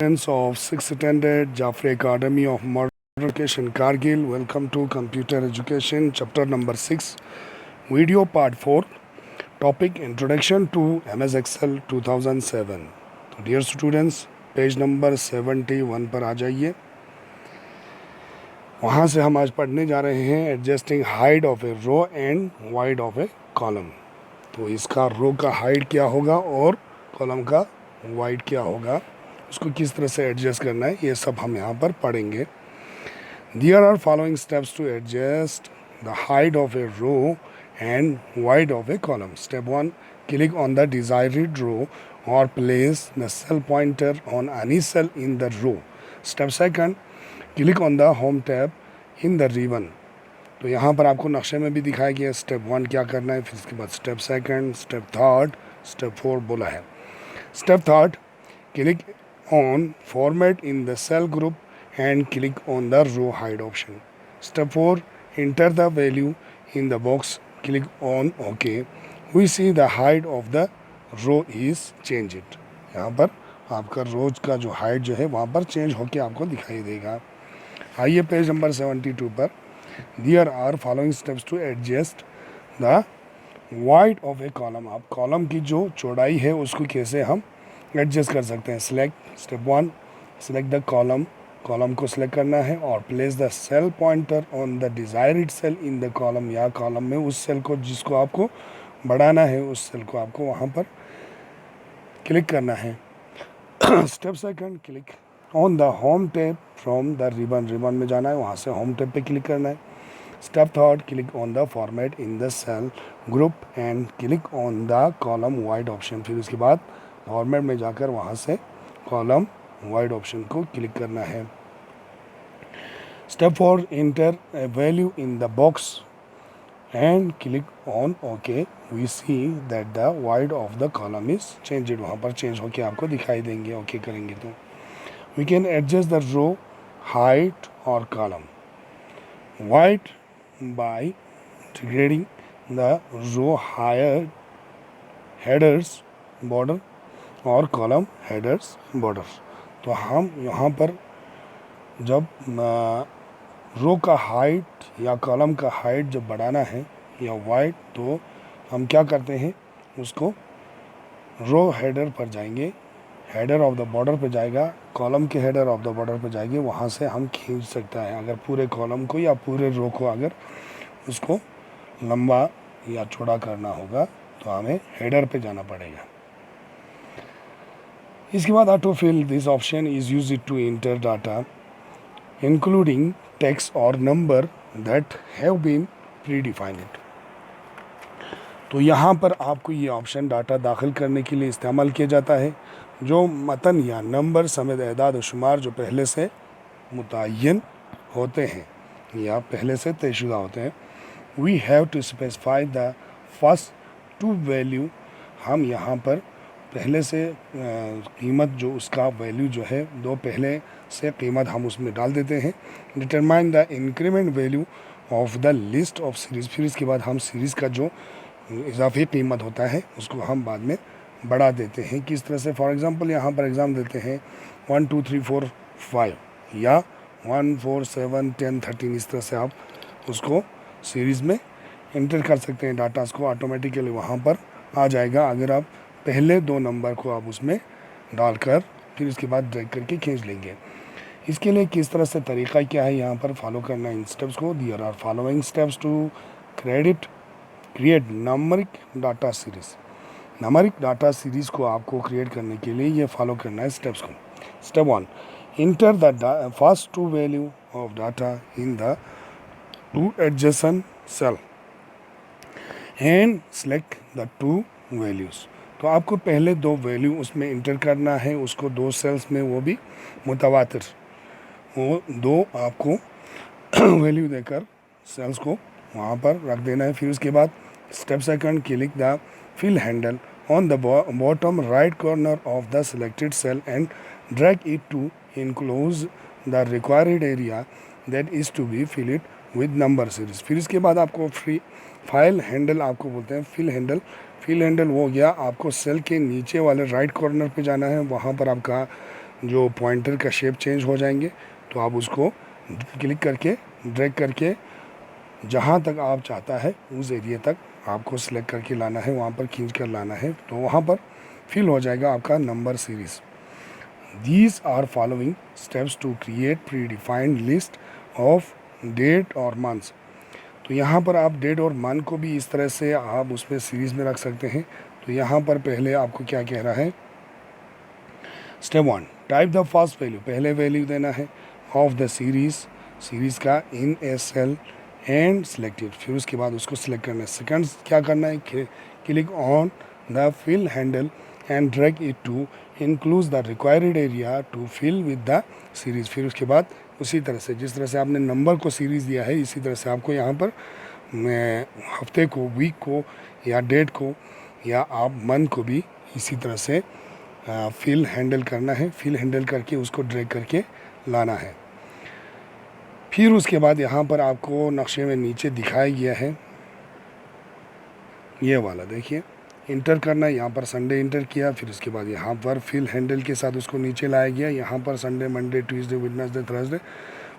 Students of 6th Standard Jaffrey Academy of Modern Education Kargil, welcome to Computer Education chapter number 6, video part 4, topic Introduction to MS Excel 2007. तो dear students, page number 71 पर आ जाइए। वहाँ से हम आज पढ़ने जा रहे हैं adjusting height of a row and wide of a column. तो इसका रो का हाइट क्या होगा और कॉलम का वाइड क्या होगा, उसको किस तरह से एडजस्ट करना है, ये सब हम यहाँ पर पढ़ेंगे। There are following steps to adjust the height of a row and wide of a column. Step 1. Click on the desired row or place the cell pointer on any cell in the row. Step 2. Click on the Home tab in the ribbon. तो यहाँ पर आपको नक्शे में भी दिखाया गया step 1 क्या करना है, फिर इसके बाद स्टेप 2, स्टेप 3, स्टेप 4 बोला है। Step 3, click on format in the cell group and click on the row hide option. Step 4, enter the value in the box, click on OK. We see the height of the row is changed. यहाँ पर आपका रोज का जो height जो है वहाँ पर change होके आपको दिखाई देगा। आइए पेज नंबर 72 पर। There are following steps to adjust the width of a column. आप कॉलम की जो चौड़ाई है उसको कैसे हम एडजस्ट कर सकते हैं। Select step 1, select the column, column को सिलेक्ट करना है और place the cell pointer on the desired cell in the column, या कॉलम में उस सेल को जिसको आपको बढ़ाना है उस सेल को आपको वहाँ पर क्लिक करना है। Step 2, click on the home tab from the ribbon, ribbon में जाना है, वहाँ से होम टैब पे क्लिक करना है। Step 3, click on the format in the cell group and click on the column wide option, फिर उसके बाद फॉर्मेट में जाकर वहाँ से कॉलम वाइड ऑप्शन को क्लिक करना है। Step 4, enter a value in the box and click on okay. We see that the wide of the column is changed, वहाँ पर चेंज होके आपको दिखाई देंगे। ओके करेंगे तो we can adjust the row height और column width by dragging the row higher headers border और कॉलम हेडर्स बॉर्डर। तो हम यहाँ पर जब रो का हाइट या कॉलम का हाइट जब बढ़ाना है या वाइड, तो हम क्या करते हैं, उसको रो हेडर पर जाएंगे, हेडर ऑफ द बॉर्डर पर जाएगा, कॉलम के हेडर ऑफ द बॉर्डर पर जाएंगे, वहाँ से हम खींच सकता है। अगर पूरे कॉलम को या पूरे रो को अगर उसको लंबा या चौड़ा करना होगा तो हमें हेडर पे जाना पड़ेगा। इसके बाद auto fill this option is used to enter data including text और number that have been predefined. तो यहाँ पर आपको ये ऑप्शन डाटा दाखिल करने के लिए इस्तेमाल किया जाता है, जो मतन या नंबर समेत एदाद और शुमार जो पहले से मुतय्यन होते हैं या पहले से तयशुदा होते हैं। We have to specify the first 2 value, हम यहाँ पर पहले से कीमत जो उसका वैल्यू जो है 2 पहले से कीमत हम उसमें डाल देते हैं। Determine the increment value of the list of series, फिर इसके बाद हम सीरीज़ का जो इजाफी कीमत होता है उसको हम बाद में बढ़ा देते हैं। किस तरह से, फॉर एग्ज़ाम्पल यहाँ पर एग्ज़ाम देते हैं 1 2 3 4 5 या 1 4 7 10 13, इस तरह से आप उसको सीरीज़ में इंटर कर सकते हैं। डाटा को ऑटोमेटिकली वहाँ पर आ जाएगा अगर आप पहले 2 नंबर को आप उसमें डालकर फिर उसके बाद ड्रैग करके खींच लेंगे। इसके लिए किस तरह से तरीका क्या है यहाँ पर फॉलो करना है इन स्टेप्स को। There are following steps to create numeric data series. Numeric data series को आपको क्रिएट करने के लिए ये फॉलो करना है स्टेप्स को। Step 1, enter the first 2 value of data in the 2 adjacent cell and select the 2 values. तो आपको पहले 2 वैल्यू उसमें इंटर करना है, उसको 2 सेल्स में, वो भी मुतवातिर, वो 2 आपको वैल्यू देकर सेल्स को वहाँ पर रख देना है। फिर उसके बाद step 2, click the fill handle on the bottom right corner of the selected cell and drag it to enclose the required area that is to be fill it with number series. फिर इसके बाद आपको file handle आपको बोलते हैं fill handle. Fill handle हो गया, आपको सेल के नीचे वाले राइट कॉर्नर पे जाना है, वहाँ पर आपका जो पॉइंटर का शेप चेंज हो जाएंगे, तो आप उसको क्लिक करके ड्रैग करके जहाँ तक आप चाहता है उस एरिया तक आपको सिलेक्ट करके लाना है, वहाँ पर खींच कर लाना है, तो वहाँ पर फिल हो जाएगा आपका number series. These are following steps to create predefined list of date और months। तो यहाँ पर आप डेट और मंथ को भी इस तरह से आप उसमें सीरीज़ में रख सकते हैं। तो यहाँ पर पहले आपको क्या कह रहा है, step 1 type the first value, पहले वैल्यू देना है ऑफ द सीरीज़ का इन ए सेल एंड सिलेक्टेड, फिर उसके बाद उसको सिलेक्ट करना है। सेकंड क्या करना है, click on the fill handle and drag it to include the required area to fill with the series. फिर उसके बाद उसी तरह से जिस तरह से आपने नंबर को सीरीज़ दिया है, इसी तरह से आपको यहाँ पर हफ्ते को, वीक को या डेट को या आप मंथ को भी इसी तरह से फिल हैंडल करना है। फिल हैंडल करके उसको ड्रैग करके लाना है। फिर उसके बाद यहाँ पर आपको नक्शे में नीचे दिखाया गया है ये वाला, देखिए इंटर करना है। यहाँ पर संडे इंटर किया, फिर उसके बाद यहाँ पर फिल हैंडल के साथ उसको नीचे लाया गया। यहाँ पर Sunday, Monday, Tuesday, Wednesday, Thursday,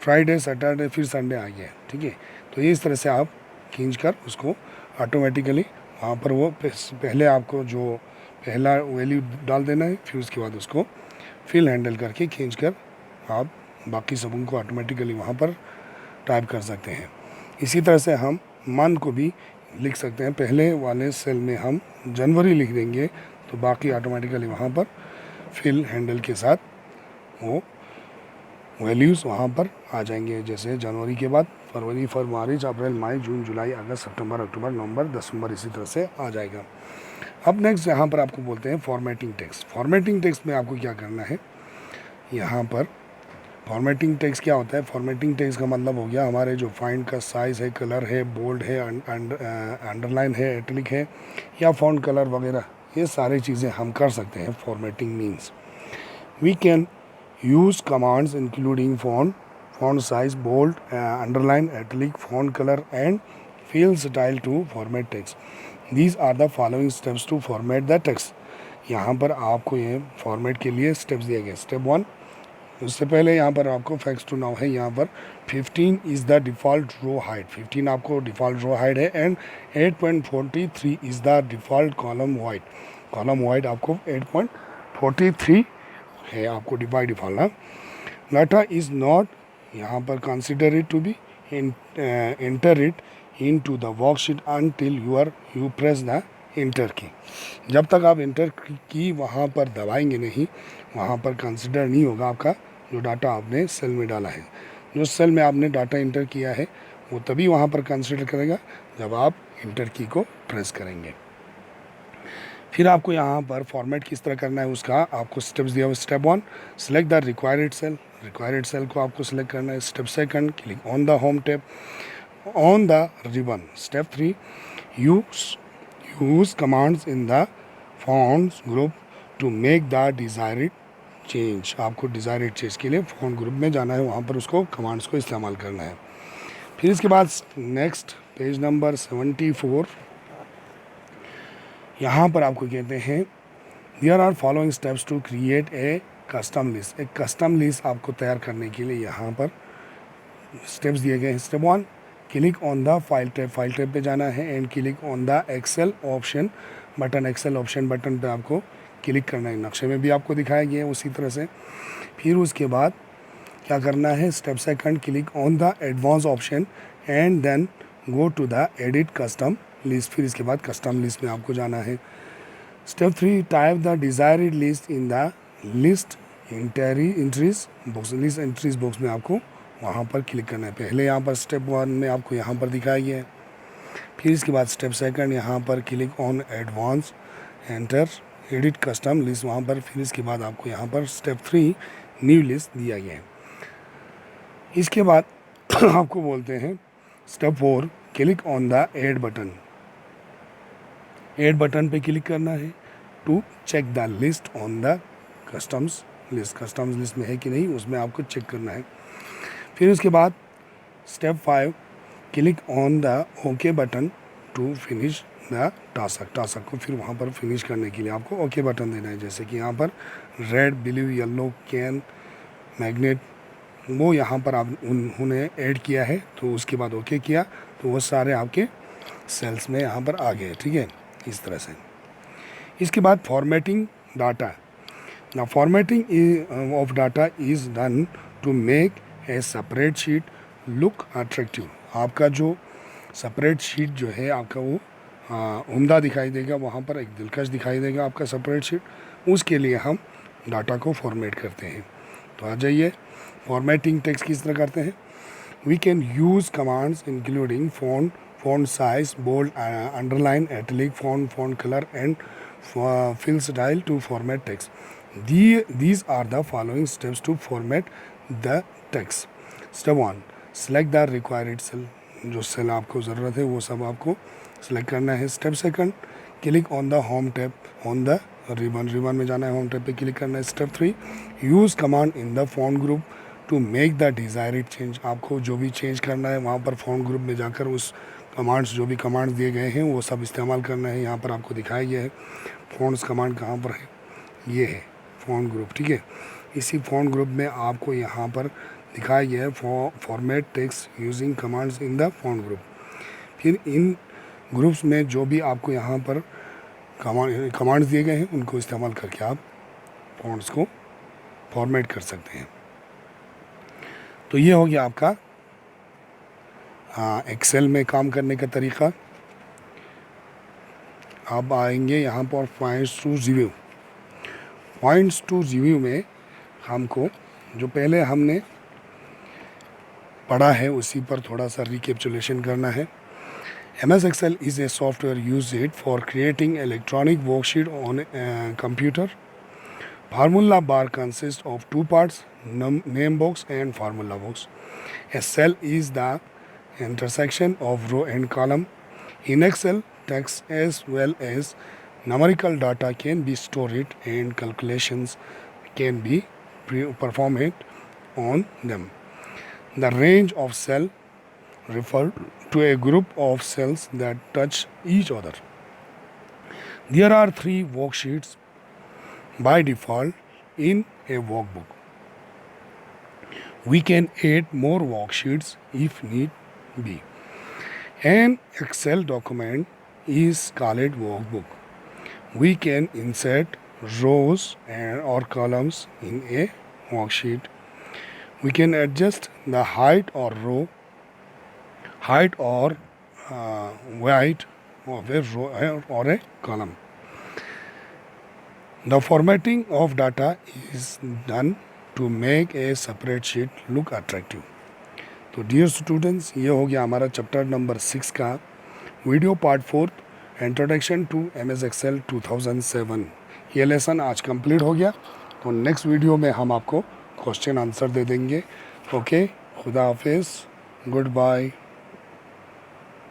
Friday, Saturday, फिर संडे आ गया, ठीक है। तो ये इस तरह से आप खींच कर उसको ऑटोमेटिकली वहाँ पर वो पहले आपको जो पहला वैल्यू डाल देना है, फिर उसके बाद उसको फिल हैंडल करके खींच कर आप बाकी सबों को ऑटोमेटिकली वहाँ पर टाइप कर सकते हैं। इसी तरह से हम मंथ को भी लिख सकते हैं। पहले वाले सेल में हम जनवरी लिख देंगे, तो बाकी ऑटोमेटिकली वहाँ पर फिल हैंडल के साथ वो वैल्यूज़ वहाँ पर आ जाएंगे। जैसे जनवरी के बाद फरवरी, मार्च, अप्रैल, मई, जून, जुलाई, अगस्त, सितंबर, अक्टूबर, नवंबर, दिसंबर, इसी तरह से आ जाएगा। अब नेक्स्ट यहाँ पर आपको बोलते हैं फॉर्मेटिंग टेक्स्ट। फॉर्मेटिंग टेक्स्ट में आपको क्या करना है, यहाँ पर फॉर्मेटिंग टेक्स्ट क्या होता है, फॉर्मेटिंग टेक्स्ट का मतलब हो गया हमारे जो फाइंट का साइज़ है, कलर है, बोल्ड है, अंडरलाइन है, इटैलिक है या फॉन्ट कलर वगैरह, ये सारी चीज़ें हम कर सकते हैं। Formatting means we can use commands including font size, bold, underline, italic, font colour and fill style to format text. These are the following steps to format the text. यहाँ पर आपको ये फॉर्मेट के लिए स्टेप्स दिए गए। Step 1, उससे पहले यहाँ पर आपको फैक्ट्स टू नाउ है। यहाँ पर 15 is the default row height, 15 आपको डिफ़ॉल्ट रो हाइट है and 8.43 is the default column wide. Column wide आपको 8.43 है, आपको डिफ़ॉल्ट ना। डाटा इज़ नॉट यहाँ पर consider it to be enter it into the worksheet until you press the enter की। जब तक आप इंटर की वहाँ पर दबाएंगे नहीं, वहाँ पर कंसिडर नहीं होगा आपका जो डाटा आपने सेल में डाला है। जो सेल में आपने डाटा इंटर किया है वो तभी वहाँ पर कंसिडर करेगा जब आप इंटर की को प्रेस करेंगे। फिर आपको यहाँ पर फॉर्मेट किस तरह करना है उसका आपको स्टेप्स दिया हुआ। Step 1 select the required cell को आपको सिलेक्ट करना है। Step 2 click on the home tab on the ribbon. Step 3 use commands in the fonts group to make the desired change. आपको desired change के लिए फॉन्ट ग्रुप में जाना है, वहाँ पर उसको कमांड्स को इस्तेमाल करना है। फिर इसके बाद नेक्स्ट पेज नंबर 74, यहाँ पर आपको कहते हैं there are following steps to create a custom list. एक कस्टम लिस्ट आपको तैयार करने के लिए यहाँ पर स्टेप्स दिए गए हैं। Step 1 click on the file tab पे जाना है and click on the Excel option button पे आपको क्लिक करना है। नक्शे में भी आपको दिखाया गया है उसी तरह से। फिर उसके बाद क्या करना है, step 2 click on the advance option and then go to the edit custom list. फिर इसके बाद कस्टम लिस्ट में आपको जाना है। Step 3 type the desired list in the list entries box में आपको वहाँ पर क्लिक करना है। पहले यहाँ पर स्टेप 1 में आपको यहाँ पर दिखाया गया है। फिर इसके बाद स्टेप 2 यहाँ पर click on advance enter edit custom list वहाँ पर। फिर इसके बाद आपको यहाँ पर स्टेप 3 न्यू लिस्ट दिया गया है। इसके बाद आपको बोलते हैं step 4 click on the add button पे क्लिक करना है to check the list on the customs list में है कि नहीं, उसमें आपको चेक करना है। फिर उसके बाद step 5 click on the okay button to finish the task को फिर वहाँ पर फिनिश करने के लिए आपको ओके बटन देना है। जैसे कि यहाँ पर red, blue, yellow, can, magnet, वो यहाँ पर आप उन्होंने ऐड किया है, तो उसके बाद ओके किया तो वो सारे आपके सेल्स में यहाँ पर आ गए। ठीक है, इस तरह से। इसके बाद formatting data. Now formatting of data is done to make a separate sheet look attractive. आपका जो सेपरेट शीट जो है आपका वो उम्दा दिखाई देगा, वहाँ पर एक दिलकश दिखाई देगा आपका सेपरेट शीट, उसके लिए हम डाटा को फॉर्मेट करते हैं। तो आ जाइए, फॉर्मेटिंग टेक्स्ट किस तरह करते हैं। We can use commands including font size, bold, underline, italic, font color and fill style to format text. These are the following steps to format the text. Step 1, select the required cell. जो cell आपको ज़रूरत है वो सब आपको select करना है। Step 2, click on the home tab on the ribbon में जाना है, होम टैब पे क्लिक करना है। Step 3, use command in the font group to make the desired change. आपको जो भी चेंज करना है वहाँ पर फॉन्ट ग्रुप में जाकर उस कमांड्स, जो भी कमांड्स दिए गए हैं वो सब इस्तेमाल करना है। यहाँ पर आपको दिखाया गया है फॉन्ट्स कमांड कहाँ पर है, ये है फॉन्ट ग्रुप। ठीक है, इसी फॉन्ट ग्रुप में आपको यहाँ पर दिखाया गया है format text using commands in the font group. फिर इन ग्रुप्स में जो भी आपको यहाँ पर कमांड्स दिए गए हैं उनको इस्तेमाल करके आप फॉन्ट्स को फॉर्मेट कर सकते हैं। तो ये हो गया आपका एक्सेल में काम करने का तरीका। अब आएंगे यहाँ पर points to review. Points to review में हमको जो पहले हमने पढ़ा है उसी पर थोड़ा सा रिकैपिचुलेशन करना है। MS Excel is a software used for creating electronic worksheet on a computer. Formula bar consists of two parts, name box and formula box. A cell is the intersection of row and column. In Excel, text as well as numerical data can be stored and calculations can be performed on them. The range of cells refers to a group of cells that touch each other. There are 3 worksheets by default in a workbook. We can add more worksheets if need be. An Excel document is called workbook. We can insert rows or columns in a worksheet. We can adjust the height or row, height or weight of a row or a column. The formatting of data is done to make a separate sheet look attractive. तो dear students, ये हो गया हमारा chapter number 6 का video part 4, introduction to MS Excel 2007। ये lesson आज complete हो गया। तो नेक्स्ट वीडियो में हम आपको क्वेश्चन आंसर दे देंगे। ओके, खुदा हाफिज़, गुड बाय।